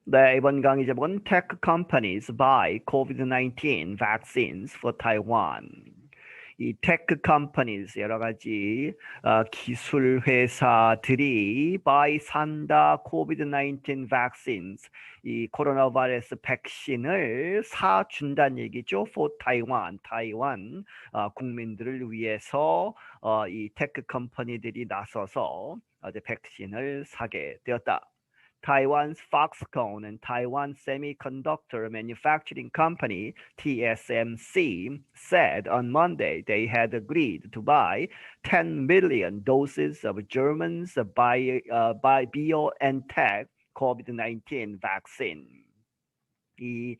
네, 이번 강의 제목은 Tech Companies Buy COVID-19 Vaccines for Taiwan. 이 테크 컴퍼니즈 여러 가지 기술 회사들이 산다 코비드-19 vaccines 이 코로나 바이러스 백신을 사준다는 얘기죠. for 타이완 국민들을 위해서 이 테크 컴퍼니들이 나서서 이제 백신을 사게 되었다. Taiwan's Foxconn and Taiwan Semiconductor Manufacturing Company, TSMC, said on Monday they had agreed to buy 10 million doses of German's by BioNTech COVID-19 vaccine. 이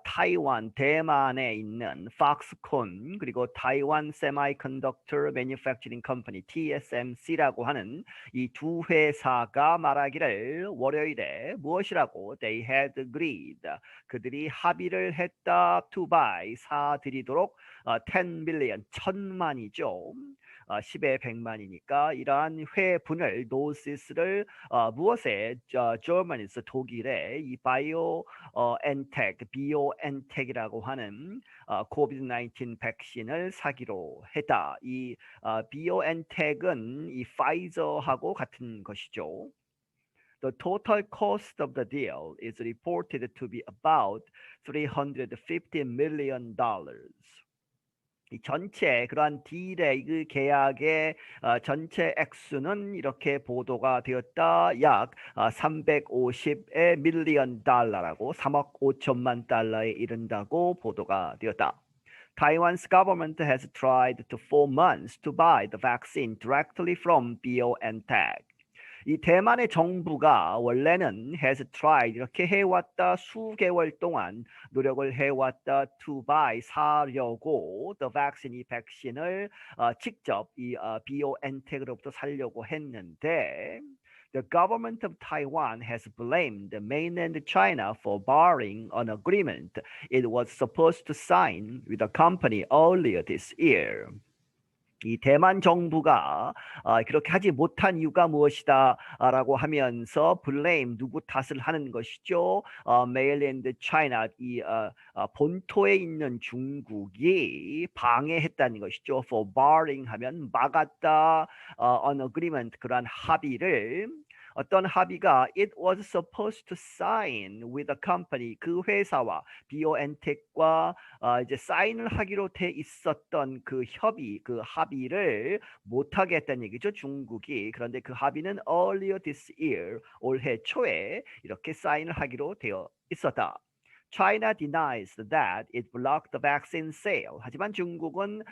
타이완, 대만에 있는 팍스콘 그리고 타이완 세미컨덕터 매뉴팩처링 컴퍼니 TSMC라고 하는 이 두 회사가 말하기를 월요일에 무엇이라고 they had agreed 그들이 합의를 했다 to buy 사들이도록 10 million 천만이죠. 10의 100만이니까 이러한 회분을 노시스를 무엇에 Germany's 독일의 이 바이오 엔텍, 비오엔텍이라고 하는 코비드-19 백신을 사기로 했다. 이 비오엔텍은 이 파이저하고 같은 것이죠. The total cost of the deal is reported to be about $350 million. 이 전체 그러한 딜의 그 계약의 전체 액수는 이렇게 보도가 되었다. 약 350 밀리언 달러라고 3억 5천만 달러에 이른다고 보도가 되었다. Taiwan's government has tried for months to buy the vaccine directly from BioNTech. 이 대만의 정부가 원래는 has tried 이렇게 해왔다 수개월 동안 노력을 해왔다 to buy 사려고 the vaccine 이 백신을 직접 이 BioNTech으로부터 사려고 했는데 The government of Taiwan has blamed mainland China for barring an agreement it was supposed to sign with the company earlier this year. 이 대만 정부가 그렇게 하지 못한 이유가 무엇이다 라고 하면서 blame 누구 탓을 하는 것이죠. mainland China 이 본토에 있는 중국이 방해했다는 것이죠. for barring 하면 막았다. an agreement 그러한 합의를 어떤 합의가 it was supposed to sign with a company 그 회사와 비오엔텍과 이제 사인을 하기로 돼 있었던 그 협의, 그 합의를 못하게 했다는 얘기죠. 중국이. 그런데 그 합의는 earlier this year, 올해 초에 이렇게 사인을 하기로 되어 있었다. China denies that it blocked the vaccine sale. 하지만 중국은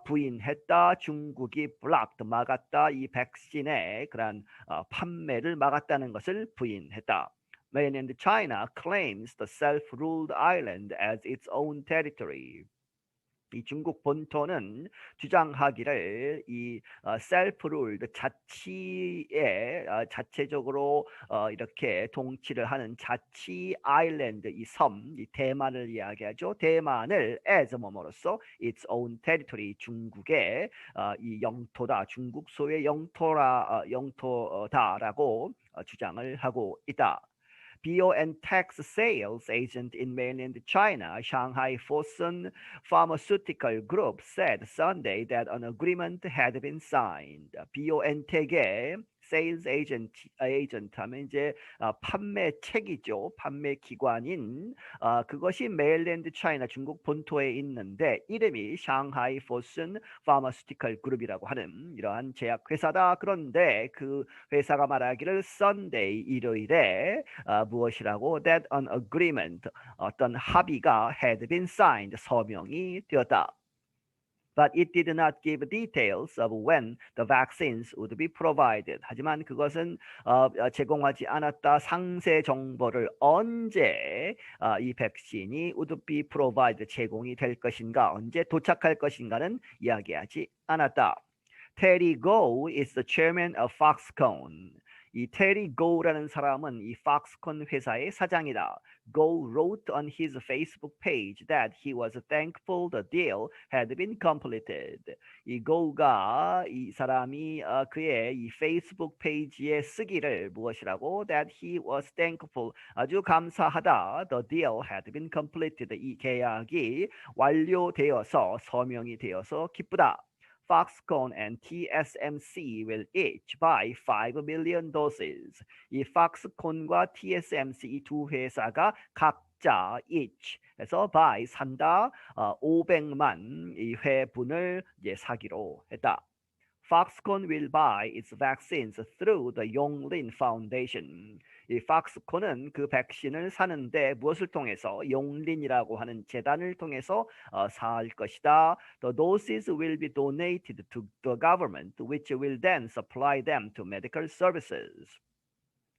부인했다. 중국이 blocked, 막았다. 이 백신의 그런 판매를 막았다는 것을 부인했다. Mainland China claims the self-ruled island as its own territory. 이 중국 본토는 주장하기를 이 self-ruled 자치에 자체적으로 이렇게 통치를 하는 자치 아일랜드 이 섬, 이 대만을 이야기하죠. 대만을 as 뭐뭐로써 its own territory 중국의 이 영토다. 중국 소유의 영토다라고 주장을 하고 있다. BioNTech's sales agent in mainland China, Shanghai Fosun Pharmaceutical Group, said Sunday that an agreement had been signed. BioNTech의 sales agent 하면 이제 판매책이죠. 판매 기관인 그것이 메일랜드 차이나 중국 본토에 있는데 이름이 샹하이 포슨 파마스티컬 그룹이라고 하는 이러한 제약 회사다. 그런데 그 회사가 말하기를 Sunday 일요일에 무엇이라고 that an agreement 어떤 합의가 had been signed 서명이 되었다. But it did not give details of when the vaccines would be provided. 하지만 그것은 제공하지 않았다. 상세 정보를 언제 이 백신이 would be provided 제공이 될 것인가, 언제 도착할 것인가는 이야기하지 않았다. Terry Gou is the chairman of Foxconn. 이 테리 고우라는 사람은 이 팍스콘 회사의 사장이다. Go wrote on his Facebook page that he was thankful the deal had been completed. 이 go가 이 사람이 그의 이 페이스북 페이지에 쓰기를 무엇이라고 that he was thankful 아주 감사하다 the deal had been completed 이 계약이 완료되어서 서명이 되어서 기쁘다. Foxconn and TSMC will each buy 5 million doses. 이 팍스콘과 TSMC 이 두 회사가 각자 each 해서 buy 산다 500만 이 회분을 이제 사기로 했다. Foxconn will buy its vaccines through the Yonglin Foundation. 이 팍스콘은 그 백신을 사는데 무엇을 통해서 용린이라고 하는 재단을 통해서 살 것이다. The doses will be donated to the government, which will then supply them to medical services.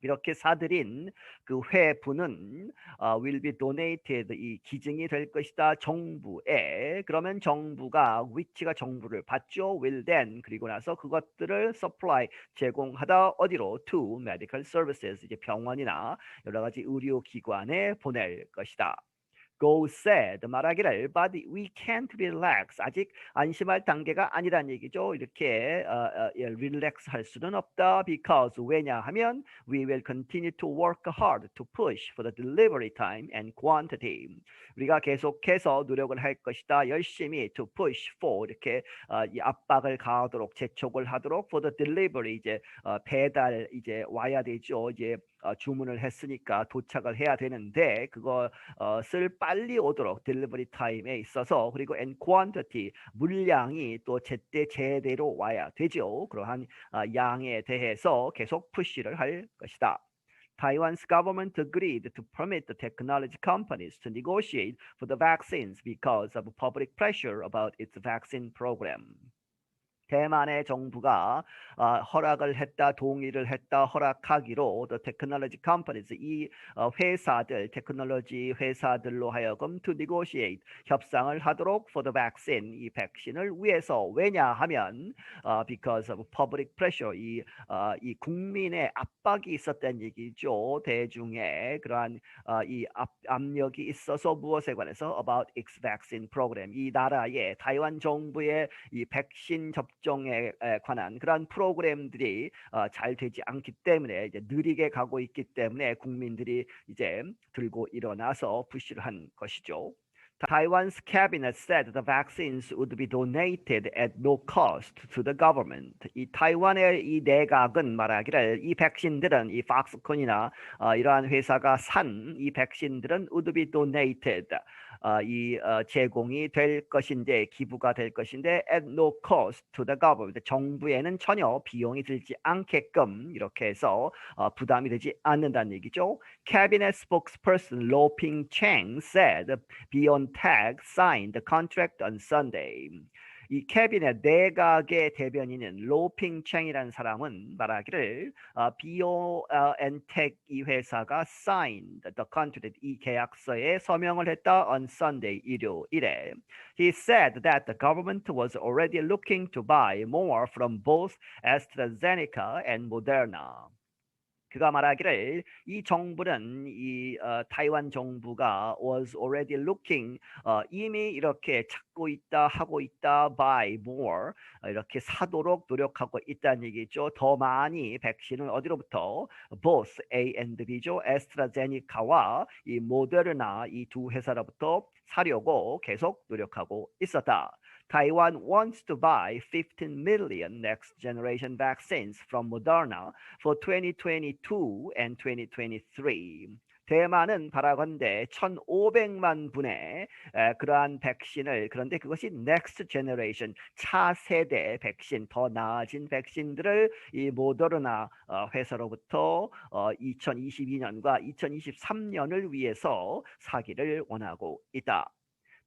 이렇게 사들인 그 회분은 will be donated 이 기증이 될 것이다 정부에. 그러면 정부가 which가 정부를 받죠. will then 그리고 나서 그것들을 supply 제공하다 어디로 to medical services 이제 병원이나 여러 가지 의료기관에 보낼 것이다. Go said 말하기를 but we can't relax 아직 안심할 단계가 아니란 얘기죠. 이렇게 relax 할 수는 없다 because 왜냐하면 we will continue to work hard to push for the delivery time and quantity. 우리가 계속해서 노력을 할 것이다. 열심히 to push for 이렇게 이 압박을 가하도록 재촉을 하도록 for the delivery 이제 배달 이제 와야 되죠. 이제 주문을 했으니까 도착을 해야 되는데 그것을 빨리 오도록 딜리버리 타임에 있어서 그리고 and quantity 물량이 또 제때 제대로 와야 되죠. 그러한 양에 대해서 계속 푸시를 할 것이다. Taiwan's government agreed to permit the technology companies to negotiate for the vaccines because of public pressure about its vaccine program. 대만의 정부가 허락을 했다, 동의를 했다, 허락하기로 the technology companies 이 회사들, 테크놀로지 회사들로 하여금 to negotiate 협상을 하도록 for the vaccine 이 백신을 위해서 왜냐하면 because of public pressure 이 국민의 압박이 있었다는 얘기죠. 대중의 그러한 이 압력이 있어서 무엇에 관해서 about its vaccine program 이 나라의 타이완 정부의 이 백신 접종에 관한 그러한 프로그램들이 잘 되지 않기 때문에 이제 느리게 가고 있기 때문에 국민들이 이제 들고 일어나서 푸시를 한 것이죠. Taiwan's cabinet said the vaccines would be donated at no cost to the government. 이 타이완의 이 내각은 말하기를 이 백신들은 이 팍스콘이나 이러한 회사가 산 이 백신들은 would be donated. 제공이 될 것인데 기부가 될 것인데 at no cost to the government 정부에는 전혀 비용이 들지 않게끔 이렇게 해서 부담이 되지 않는다는 얘기죠. Cabinet spokesperson Lo Ping-cheng said BioNTech signed the contract on Sunday. 이 캐비넷 내각의 대변인은 로핑챙이라는 사람은 말하기를 비오엔텍 이 회사가 signed the contract 이 계약서에 서명을 했다 on Sunday 일요일에. He said that the government was already looking to buy more from both AstraZeneca and Moderna. 그가 말하기를 이 정부는 이 타이완 정부가 was already looking 이미 이렇게 찾고 있다 하고 있다 buy more 이렇게 사도록 노력하고 있다는 얘기죠. 더 많이 백신을 어디로부터 both A and B죠. 에스트라제니카와 이 모데르나 이 두 회사로부터 사려고 계속 노력하고 있었다. Taiwan wants to buy 15 million next-generation vaccines from Moderna for 2022 and 2023. 대만은 바라건대 1,500만 분의 그러한 백신을 그런데 그것이 next generation 차세대 백신 더 나아진 백신들을 이 모더르나 회사로부터 2022년과 2023년을 위해서 사기를 원하고 있다.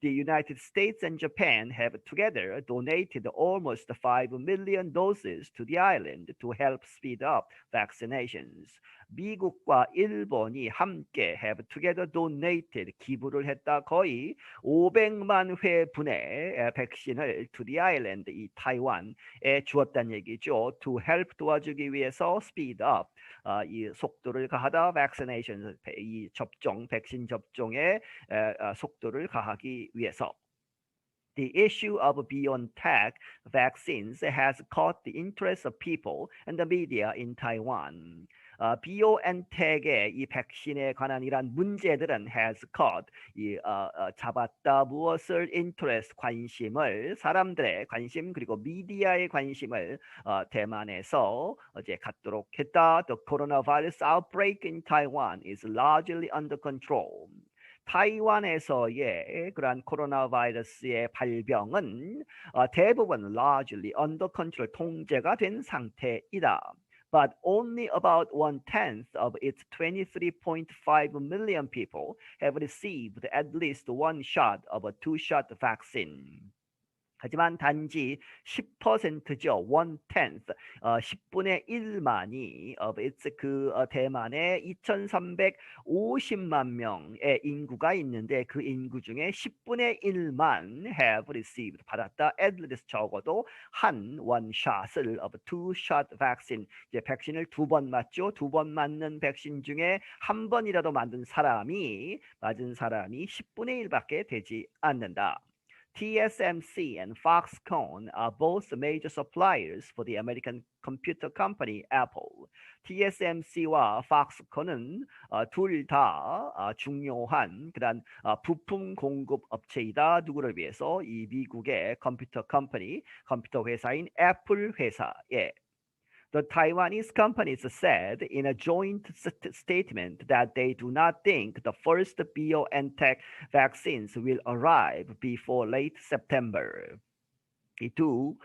The United States and Japan have together donated almost 5 million doses to the island to help speed up vaccinations. 미국과 일본이 함께 have together donated 기부를 했다. 거의 500만 회분의 백신을 to the island 이 타이완에 주었다는 얘기죠. To help 도와주기 위해서 speed up 이 속도를 가하다 vaccination 이 접종 백신 접종의 속도를 가하기 위해서. The issue of BioNTech vaccines has caught the interest of people and the media in Taiwan. BioNTech의 이 백신에 관한 이런 문제들은 has caught 잡았다 무엇을 interest 관심을 사람들의 관심 그리고 미디어의 관심을 대만에서 이제 갖도록 했다. The coronavirus outbreak in Taiwan is largely under control. 타이완에서의 그러한 코로나 바이러스의 발병은 대부분 largely under control 통제가 된 상태이다. But only about 1/10 of its 23.5 million people have received at least one shot of a two-shot vaccine. 하지만 단지 10%죠. 1/10, 10분의 1만이 대만에 2,350만 명의 인구가 있는데 그 인구 중에 10분의 1만 have received, 받았다. at least 적어도 one shot을 of two shot vaccine, 이제 백신을 2번 맞죠. 2번 맞는 백신 중에 한 번이라도 맞은 사람이 10분의 1밖에 되지 않는다. TSMC and Foxconn are both major suppliers for the American computer company Apple. TSMC와 Foxconn은 둘 다 중요한 그런 부품 공급 업체이다. 누구를 위해서? 이 미국의 컴퓨터 회사인 애플 회사에. The Taiwanese companies said in a joint statement that they do not think the first BioNTech vaccines will arrive before late September. 이 두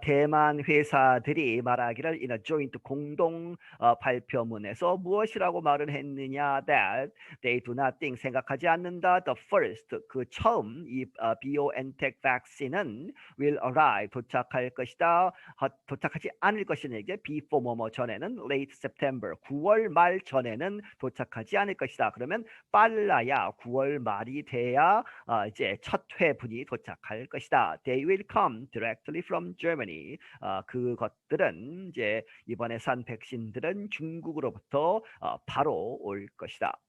대만 회사들이 말하기를 in a joint 공동 발표문에서 무엇이라고 말을 했느냐? That they do not think, 생각하지 않는다. The first, 그 처음 이 BioNTech vaccine은 will arrive, 도착할 것이다. 도착하지 않을 것이냐? 이제 before 뭐뭐 전에는 late September, 9월 말 전에는 도착하지 않을 것이다. 그러면 빨라야 9월 말이 돼야 이제 첫 회분이 도착할 것이다. They will come directly from Germany. 그것들은 이제 이번에 산 백신들은 중국으로부터 바로 올 것이다.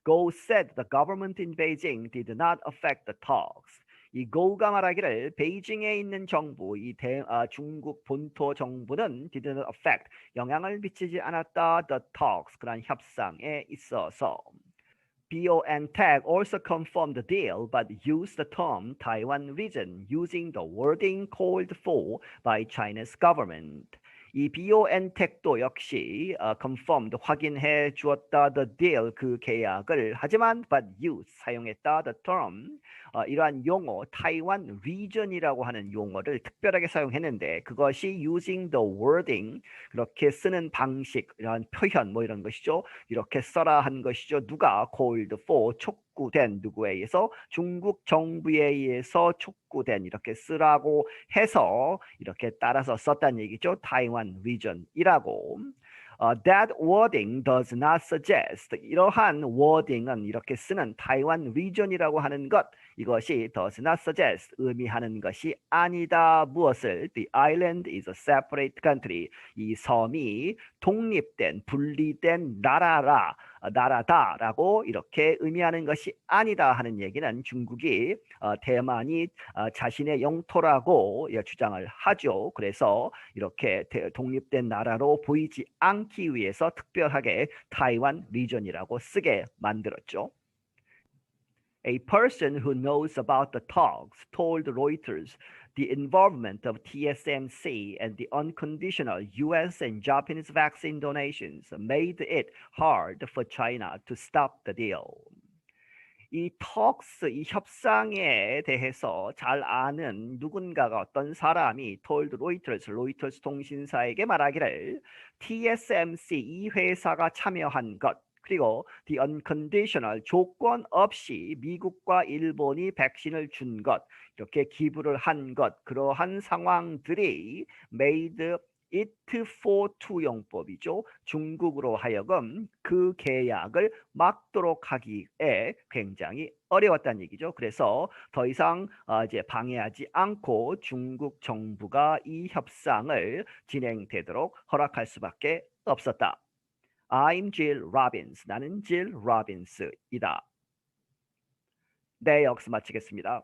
Go said the government in Beijing did not affect the talks. 이 고우가 말하기를 베이징에 있는 정부, 중국 본토 정부는 did not affect, 영향을 미치지 않았다. The talks, 그런 협상에 있어서. BioNTech also confirmed the deal but used the term Taiwan region using the wording called for by China's government. 이 BioNTech도 역시 confirmed, 확인해 주었다. The deal, 그 계약을. 하지만 but used, 사용했다. The term, 이러한 용어 타이완 region이라고 하는 용어를 특별하게 사용했는데 그것이 using the wording, 그렇게 쓰는 방식, 이런 표현 뭐 이런 것이죠. 이렇게 써라 한 것이죠. 누가 called for, 촉구된, 누구에 의해서? 중국 정부에 의해서 촉구된, 이렇게 쓰라고 해서 이렇게 따라서 썼다는 얘기죠. 타이완 region이라고. That wording does not suggest, 이러한 wording은 이렇게 쓰는 타이완 region이라고 하는 것, 이것이 does not suggest, 의미하는 것이 아니다. 무엇을? The island is a separate country. 이 섬이 독립된, 분리된 나라다라고 이렇게 의미하는 것이 아니다 하는 얘기는 중국이 대만이 자신의 영토라고 주장을 하죠. 그래서 이렇게 독립된 나라로 보이지 않기 위해서 특별하게 타이완 리전이라고 쓰게 만들었죠. A person who knows about the talks told Reuters the involvement of TSMC and the unconditional US and Japanese vaccine donations made it hard for China to stop the deal. 이 talks, 이 협상에 대해서 잘 아는 누군가가, 어떤 사람이 told Reuters, 로이터스 통신사에게 말하기를 TSMC, 이 회사가 참여한 것, 그리고 the unconditional 조건 없이 미국과 일본이 백신을 준 것, 이렇게 기부를 한 것, 그러한 상황들이 made it for two 용법이죠. 중국으로 하여금 그 계약을 막도록 하기에 굉장히 어려웠다는 얘기죠. 그래서 더 이상 이제 방해하지 않고 중국 정부가 이 협상을 진행되도록 허락할 수밖에 없었다. I'm Jill Robbins. 나는 Jill Robbins이다. 네, 여기서 마치겠습니다.